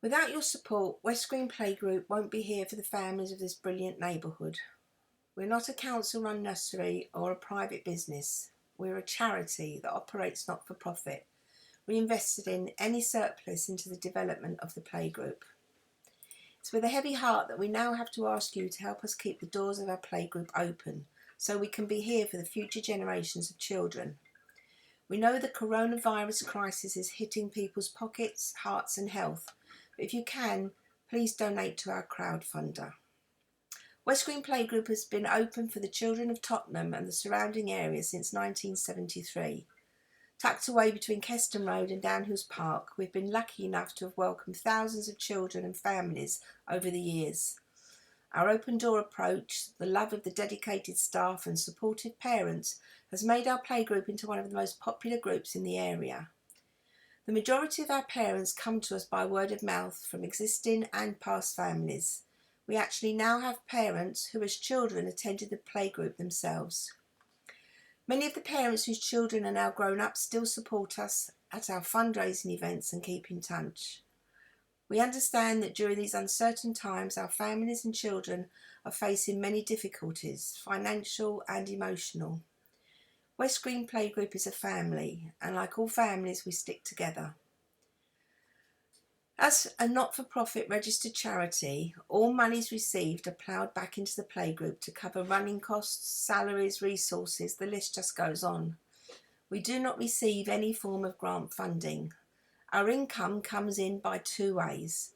Without your support, West Green Playgroup won't be here for the families of this brilliant neighbourhood. We're not a council-run nursery or a private business. We're a charity that operates not-for-profit, reinvesting any surplus into the development of the playgroup. It's with a heavy heart that we now have to ask you to help us keep the doors of our playgroup open so we can be here for the future generations of children. We know the coronavirus crisis is hitting people's pockets, hearts and health, but if you can, please donate to our crowdfunder. West Green Playgroup has been open for the children of Tottenham and the surrounding area since 1973. Tucked away between Keston Road and Downhills Park, we've been lucky enough to have welcomed thousands of children and families over the years. Our open door approach, the love of the dedicated staff and supportive parents has made our playgroup into one of the most popular groups in the area. The majority of our parents come to us by word of mouth from existing and past families. We actually now have parents who as children attended the playgroup themselves. Many of the parents whose children are now grown up still support us at our fundraising events and keep in touch. We understand that during these uncertain times our families and children are facing many difficulties, financial and emotional. West Green Playgroup is a family, and like all families we stick together. As a not-for-profit registered charity, all monies received are ploughed back into the playgroup to cover running costs, salaries, resources, the list just goes on. We do not receive any form of grant funding. Our income comes in by two ways.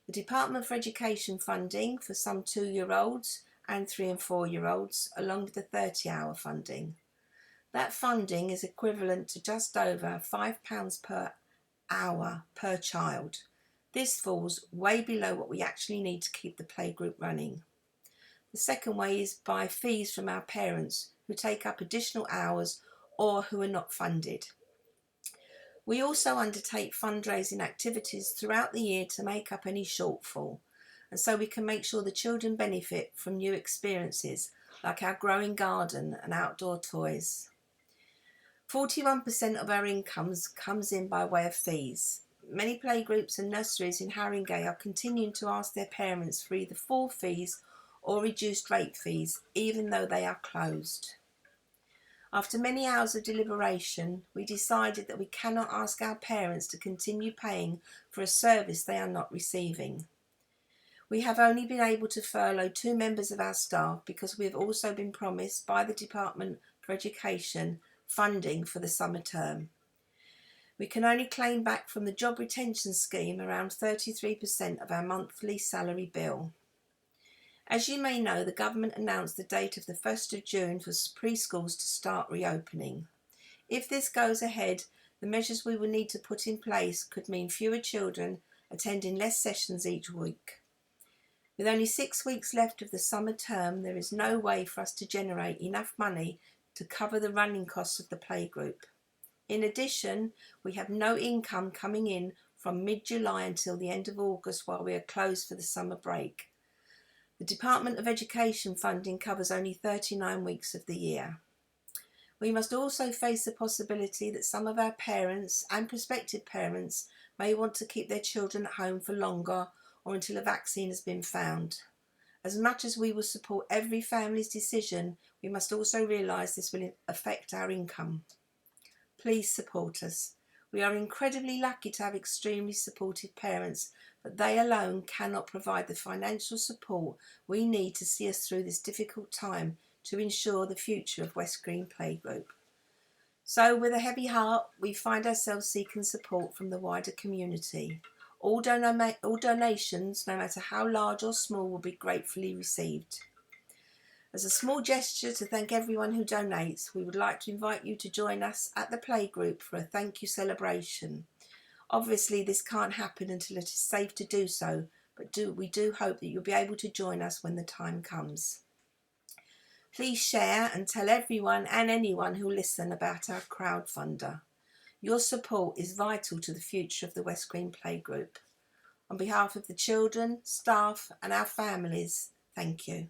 The Department for Education funding for some 2-year-olds and 3- and 4-year-olds, along with the 30-hour funding. That funding is equivalent to just over £5 per hour per child. This falls way below what we actually need to keep the playgroup running. The second way is by fees from our parents who take up additional hours or who are not funded. We also undertake fundraising activities throughout the year to make up any shortfall, and so we can make sure the children benefit from new experiences like our growing garden and outdoor toys. 41% of our incomes comes in by way of fees. Many playgroups and nurseries in Haringey are continuing to ask their parents for either full fees or reduced rate fees, even though they are closed. After many hours of deliberation, we decided that we cannot ask our parents to continue paying for a service they are not receiving. We have only been able to furlough 2 members of our staff because we have also been promised by the Department for Education funding for the summer term. We can only claim back from the job retention scheme around 33% of our monthly salary bill. As you may know, the government announced the date of the 1st of June for preschools to start reopening. If this goes ahead, the measures we will need to put in place could mean fewer children attending less sessions each week. With only 6 weeks left of the summer term, there is no way for us to generate enough money to cover the running costs of the playgroup. In addition, we have no income coming in from mid-July until the end of August while we are closed for the summer break. The Department of Education funding covers only 39 weeks of the year. We must also face the possibility that some of our parents and prospective parents may want to keep their children at home for longer or until a vaccine has been found. As much as we will support every family's decision, we must also realise this will affect our income. Please support us. We are incredibly lucky to have extremely supportive parents, but they alone cannot provide the financial support we need to see us through this difficult time to ensure the future of West Green Playgroup. So, with a heavy heart, we find ourselves seeking support from the wider community. All donations, no matter how large or small, will be gratefully received. As a small gesture to thank everyone who donates, we would like to invite you to join us at the playgroup for a thank you celebration. Obviously, this can't happen until it is safe to do so, but we do hope that you'll be able to join us when the time comes. Please share and tell everyone and anyone who will listen about our crowdfunder. Your support is vital to the future of the West Green Playgroup. On behalf of the children, staff and our families, thank you.